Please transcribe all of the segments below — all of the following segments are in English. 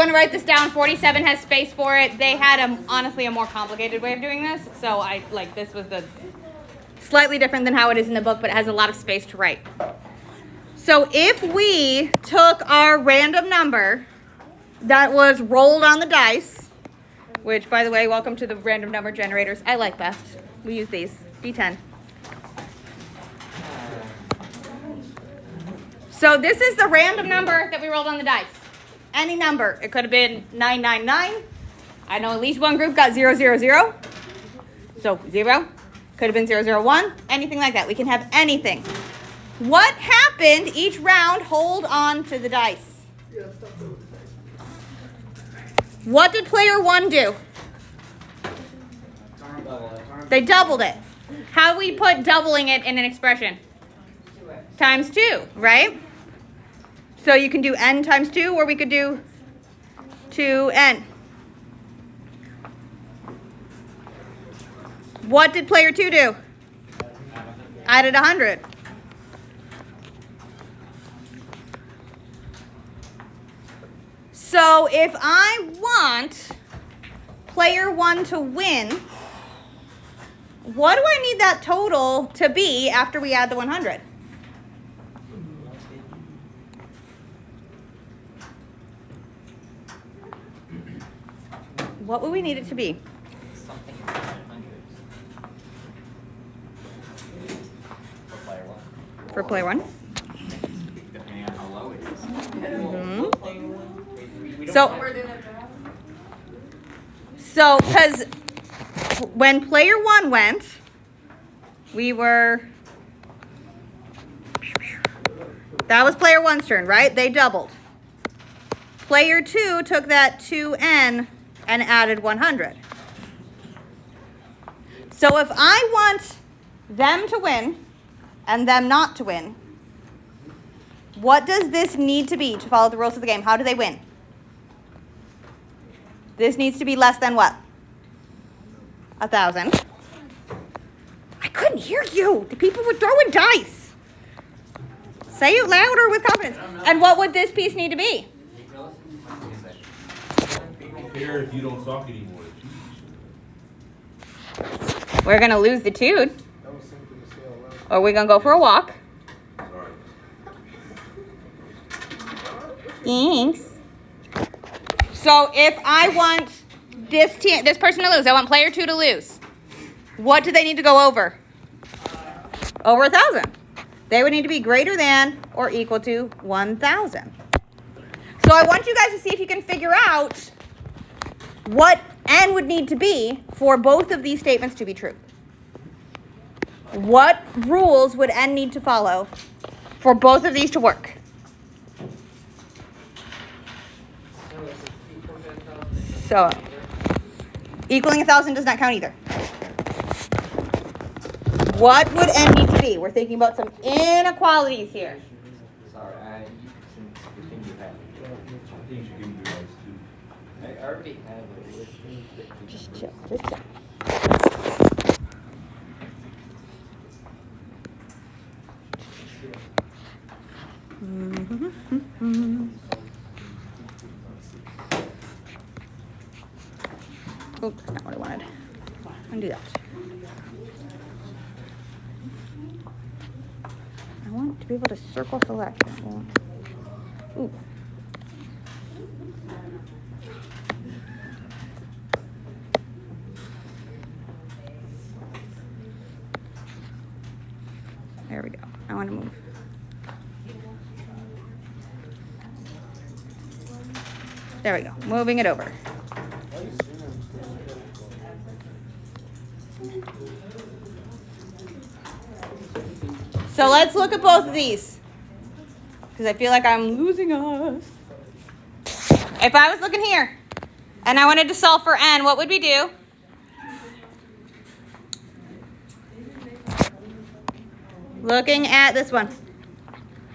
want to write this down, 47 has space for it. They had, honestly, a more complicated way of doing this. So this was the slightly different than how it is in the book, but it has a lot of space to write. So if we took our random number that was rolled on the dice, which, by the way, welcome to the random number generators. I like best. We use these. D10. So this is the random number that we rolled on the dice. Any number. It could have been 999. I know at least one group got 000. So 0. Could have been 001. Anything like that. We can have anything. What happened each round? Hold on to the dice. What did player 1 do? They doubled it. How do we put doubling it in an expression? Times 2, right? So you can do n times 2, or we could do 2n. What did player 2 do? Added 100. So if I want player 1 to win, what do I need that total to be after we add the 100? What would we need it to be? Something in the hundreds. For player 1. For player 1? Depending on how low it is. Mm-hmm. So, because when player 1 went, that was player 1's turn, right? They doubled. Player 2 took that 2n and added 100. So if I want them to win and them not to win, what does this need to be to follow the rules of the game? How do they win? This needs to be less than what? 1,000. I couldn't hear you. The people were throwing dice. Say it louder with confidence. And what would this piece need to be? Care if you don't talk anymore. We're going to lose the tune. Or we're going to go for a walk. Sorry. Thanks. So if I want this person to lose, I want player 2 to lose. What do they need to go over? Over 1,000. They would need to be greater than or equal to 1,000. So I want you guys to see if you can figure out what n would need to be for both of these statements to be true. What rules would n need to follow for both of these to work? So, equaling 1,000 does not count either. What would n need to be? We're thinking about some inequalities here. Sorry, I think you have. I think you should give me your rights too. I already have it. Just chill, just chill. Oh, that's not what I wanted. Undo that. I want to be able to circle select. Ooh. There we go. I want to move. There we go. Moving it over. So let's look at both of these, because I feel like I'm losing us. If I was looking here and I wanted to solve for n, what would we do? Looking at this one.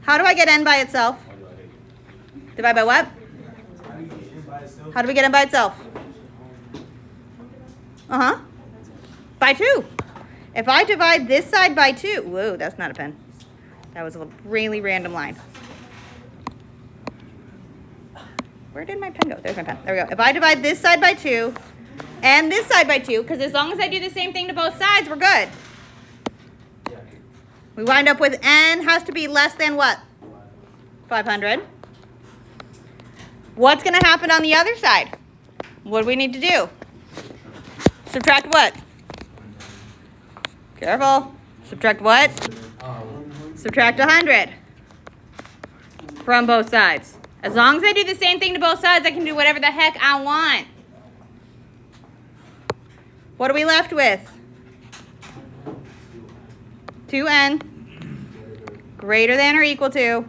How do I get n by itself? Divide by what? How do we get n by itself? By 2. If I divide this side by 2, whoa, that's not a pen. That was a really random line. Where did my pen go? There's my pen. There we go. If I divide this side by 2 and this side by 2, because as long as I do the same thing to both sides, we're good. We wind up with n has to be less than what? 500. What's going to happen on the other side? What do we need to do? Subtract what? Careful. Subtract what? Subtract 100 from both sides. As long as I do the same thing to both sides, I can do whatever the heck I want. What are we left with? 2n greater than or equal to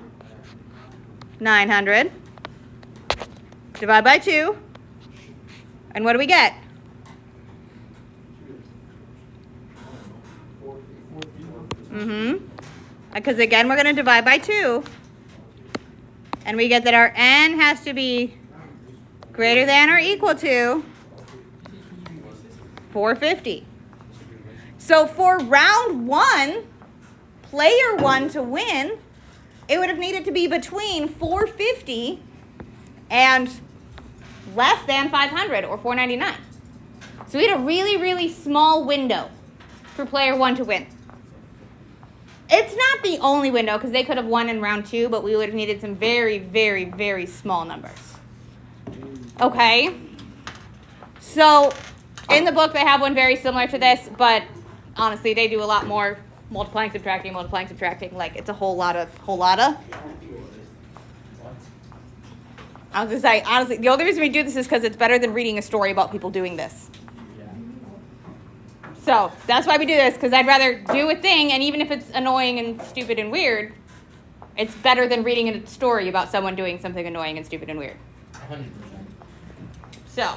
900. Divide by 2. And what do we get? Because again, we're going to divide by 2. And we get that our n has to be greater than or equal to 450. So for round 1, player 1 to win, it would have needed to be between 450 and less than 500 or 499. So we had a really, really small window for player 1 to win. It's not the only window because they could have won in round 2, but we would have needed some very, very, very small numbers. Okay? So in the book, they have one very similar to this, but honestly, they do a lot more multiplying, subtracting. Like, it's a whole lot of. I was just say, honestly, the only reason we do this is because it's better than reading a story about people doing this. So that's why we do this, because I'd rather do a thing, and even if it's annoying and stupid and weird, it's better than reading a story about someone doing something annoying and stupid and weird. 100%. So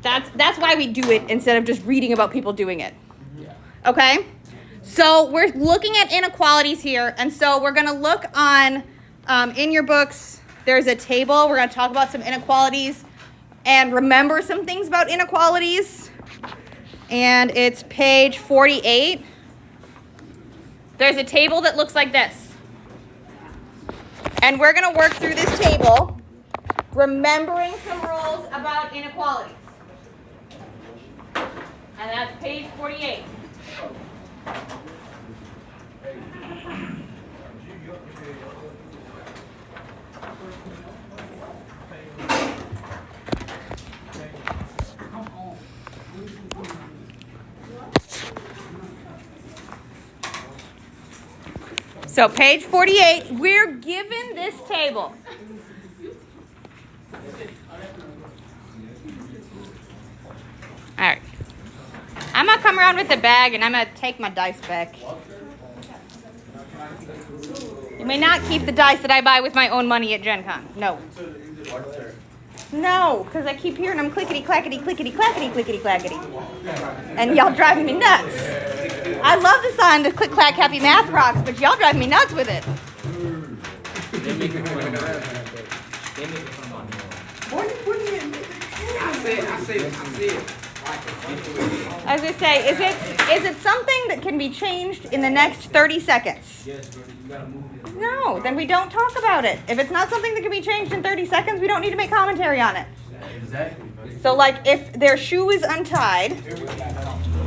that's why we do it instead of just reading about people doing it. Yeah. Okay? So we're looking at inequalities here, and so we're going to look on, in your books, there's a table. We're going to talk about some inequalities and remember some things about inequalities. And it's page 48. There's a table that looks like this. And we're going to work through this table, remembering some rules about inequalities. And that's page 48. So page 48, we're given this table. All right. I'm going to come around with the bag and I'm going to take my dice back. You may not keep the dice that I buy with my own money at Gen Con. No. No, because I keep hearing them clickety-clackety, clickety-clackety, clickety-clackety. And y'all driving me nuts. I love the sound of click-clack happy math rocks, but y'all driving me nuts with it. They make it fun on I was going to say, is it something that can be changed in the next 30 seconds? Yes, but you gotta move it. No, then we don't talk about it. If it's not something that can be changed in 30 seconds, we don't need to make commentary on it. Exactly. So, like, if their shoe is untied,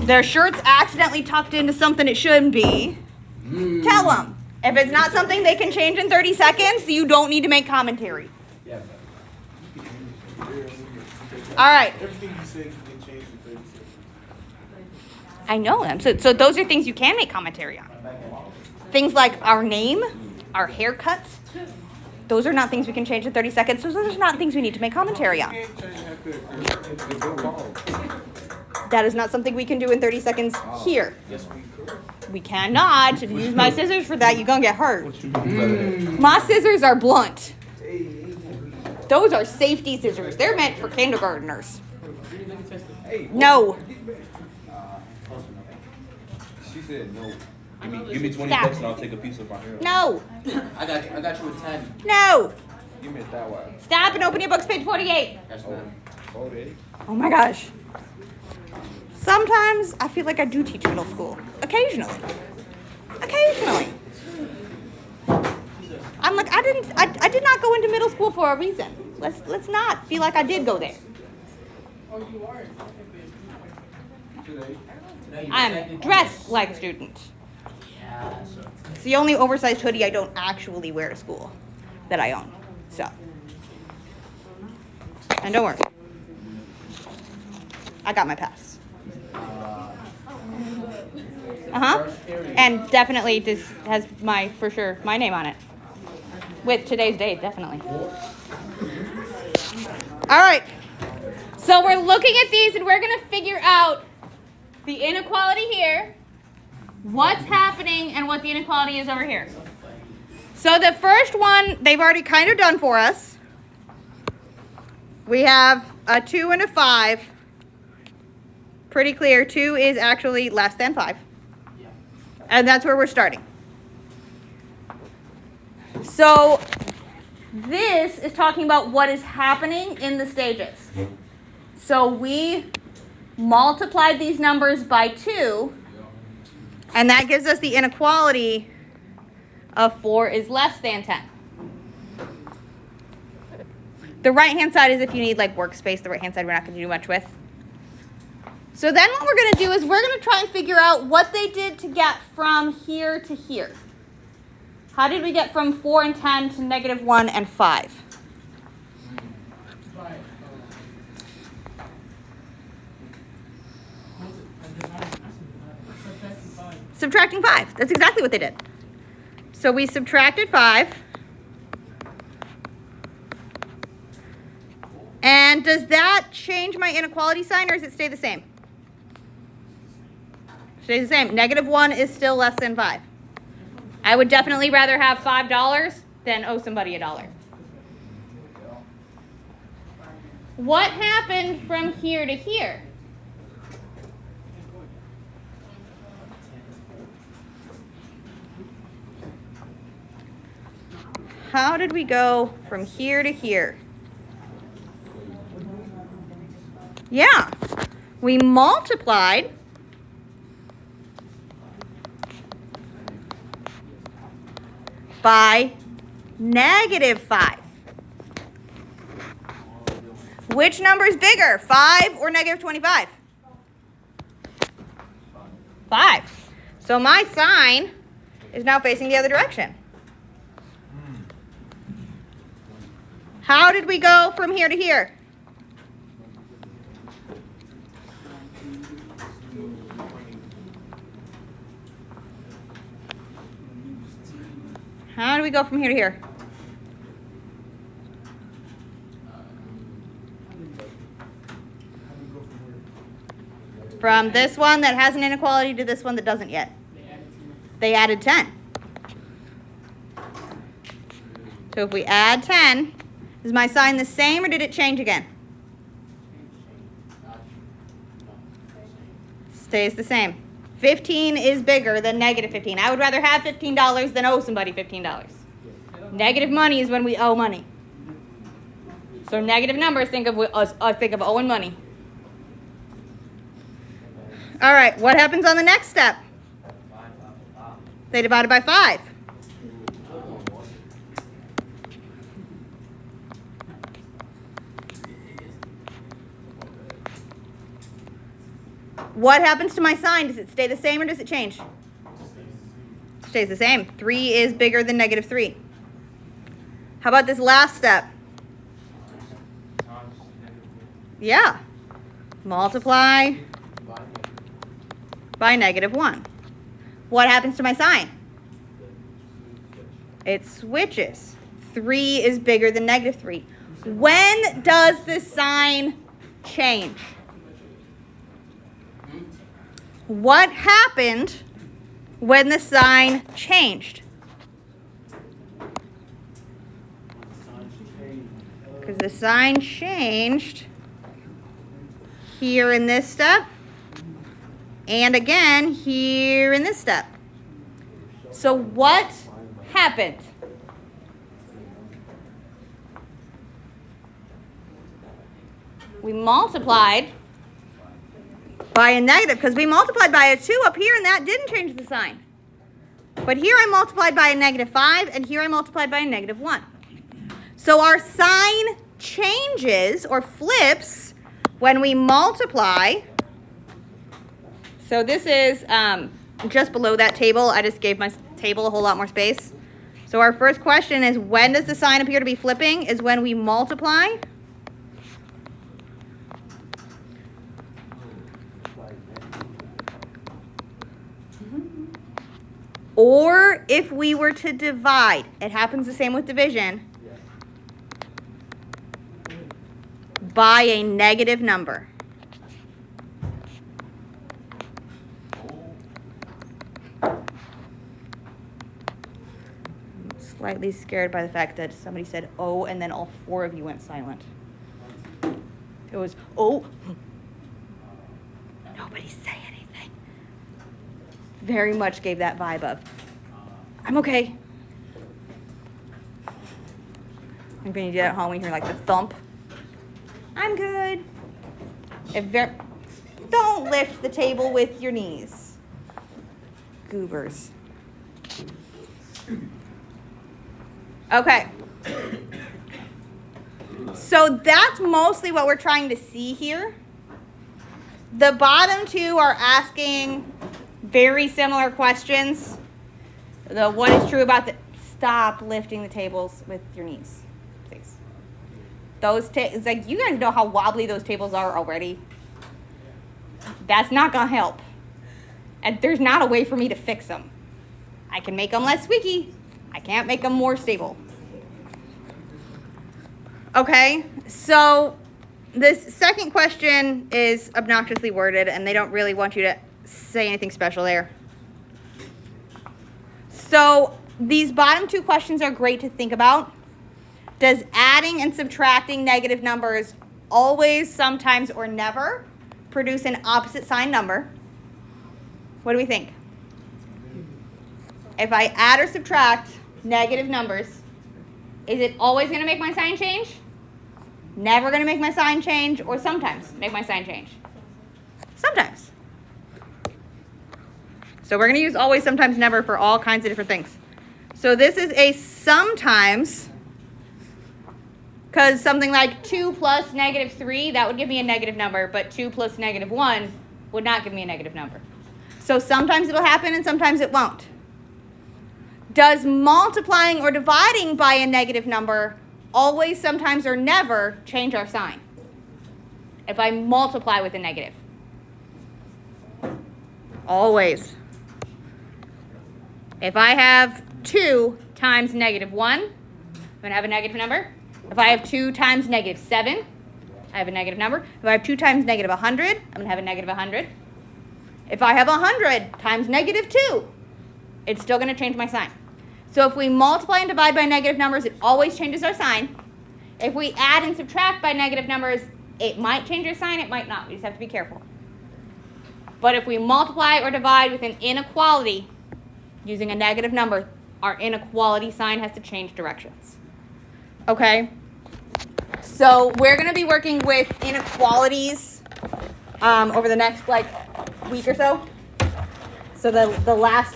their shirt's accidentally tucked into something it shouldn't be, tell them. If it's not something they can change in 30 seconds, you don't need to make commentary. Yeah. All right. Everything you said can be changed in 30 seconds. I know them. So those are things you can make commentary on. Things like our name, our haircuts. Those are not things we can change in 30 seconds. So those are not things we need to make commentary on. You can't change that. That is not something we can do in 30 seconds here. Yes, we could. We cannot. If you use my scissors for that, you're going to get hurt. My scissors are blunt. Those are safety scissors. They're meant for kindergartners. No. She said no. Give me 20 Stop. bucks and I'll take a piece of my hair. No. I got you with 10. No. Give me that one. Stop and open your books, page 48. That's not. Oh, they. Oh my gosh. Sometimes I feel like I do teach middle school. Occasionally. I'm like, I did not go into middle school for a reason. Let's not feel like I did go there. Today. I'm dressed like a student. Yeah, so. It's the only oversized hoodie I don't actually wear to school that I own. So, and don't worry, I got my pass. And definitely this has for sure my name on it. With today's date, definitely. All right. So we're looking at these and we're going to figure out the inequality here, what's happening, and what the inequality is over here. So the first one, they've already kind of done for us. We have a 2 and a 5. Pretty clear, 2 is actually less than 5. And that's where we're starting. So this is talking about what is happening in the stages. So we multiplied these numbers by 2, and that gives us the inequality of 4 is less than 10. The right-hand side is if you need like workspace. The right-hand side we're not going to do much with. So then what we're going to do is we're going to try and figure out what they did to get from here to here. How did we get from 4 and 10 to negative 1 and 5? Subtracting 5. That's exactly what they did. So we subtracted 5. And does that change my inequality sign, or does it stay the same? Stays the same. Negative 1 is still less than 5. I would definitely rather have $5 than owe somebody $1. What happened from here to here? How did we go from here to here? Yeah, we multiplied by negative 5. Which number is bigger, 5 or negative 25? 5. So my sign is now facing the other direction. How did we go from here to here? How do we go from here to here? From this one that has an inequality to this one that doesn't yet. They added 10. So if we add 10, is my sign the same or did it change again? Stays the same. 15 is bigger than negative 15. I would rather have $15 than owe somebody $15. Negative money is when we owe money. So negative numbers, think of owing money. All right, what happens on the next step? They divided by 5. What happens to my sign? Does it stay the same or does it change? It stays the same. 3 is bigger than negative 3. How about this last step? Yeah. Multiply by negative 1. What happens to my sign? It switches. 3 is bigger than negative 3. When does the sign change? What happened when the sign changed? Because the sign changed here in this step and again here in this step. So what happened? We multiplied by a negative, because we multiplied by a 2 up here and that didn't change the sign. But here I multiplied by a negative 5 and here I multiplied by a negative 1. So our sign changes or flips when we multiply. So this is just below that table. I just gave my table a whole lot more space. So our first question is, when does the sign appear to be flipping? Is when we multiply. Or if we were to divide. It happens the same with division. By a negative number. Slightly scared by the fact that somebody said oh and then all four of you went silent. It was oh. Nobody say anything. Very much gave that vibe of I'm okay. I'm gonna do that at home when you hear like the thump. I'm good. Don't lift the table with your knees. Goobers. Okay. So that's mostly what we're trying to see here. The bottom two are asking very similar questions. The what is true about the stop lifting the tables with your knees, please. It's like you guys know how wobbly those tables are already. That's not gonna help. And there's not a way for me to fix them. I can make them less squeaky. I can't make them more stable. Okay, so this second question is obnoxiously worded and they don't really want you to say anything special there. So these bottom two questions are great to think about. Does adding and subtracting negative numbers always, sometimes, or never produce an opposite sign number? What do we think? If I add or subtract negative numbers, is it always going to make my sign change? Never going to make my sign change, or sometimes make my sign change? Sometimes. So we're going to use always, sometimes, never for all kinds of different things. So this is a sometimes, because something like 2 plus negative 3, that would give me a negative number, but 2 plus negative 1 would not give me a negative number. So sometimes it'll happen and sometimes it won't. Does multiplying or dividing by a negative number always, sometimes, or never change our sign? If I multiply with a negative. Always. If I have 2 times negative 1, I'm going to have a negative number. If I have 2 times negative 7, I have a negative number. If I have 2 times negative 100, I'm going to have a negative 100. If I have 100 times negative 2, it's still going to change my sign. So if we multiply and divide by negative numbers, it always changes our sign. If we add and subtract by negative numbers, it might change our sign, it might not. We just have to be careful. But if we multiply or divide with an inequality using a negative number, our inequality sign has to change directions. Okay? So we're going to be working with inequalities over the next week or so. So the last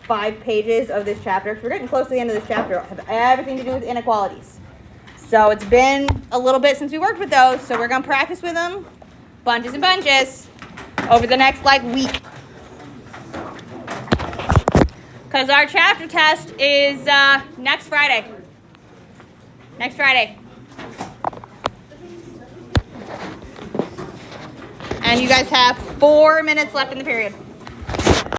5 pages of this chapter, because we're getting close to the end of this chapter, have everything to do with inequalities. So it's been a little bit since we worked with those, so we're going to practice with them, bunches and bunches, over the next week. Because our chapter test is next Friday. Next Friday. And you guys have 4 minutes left in the period.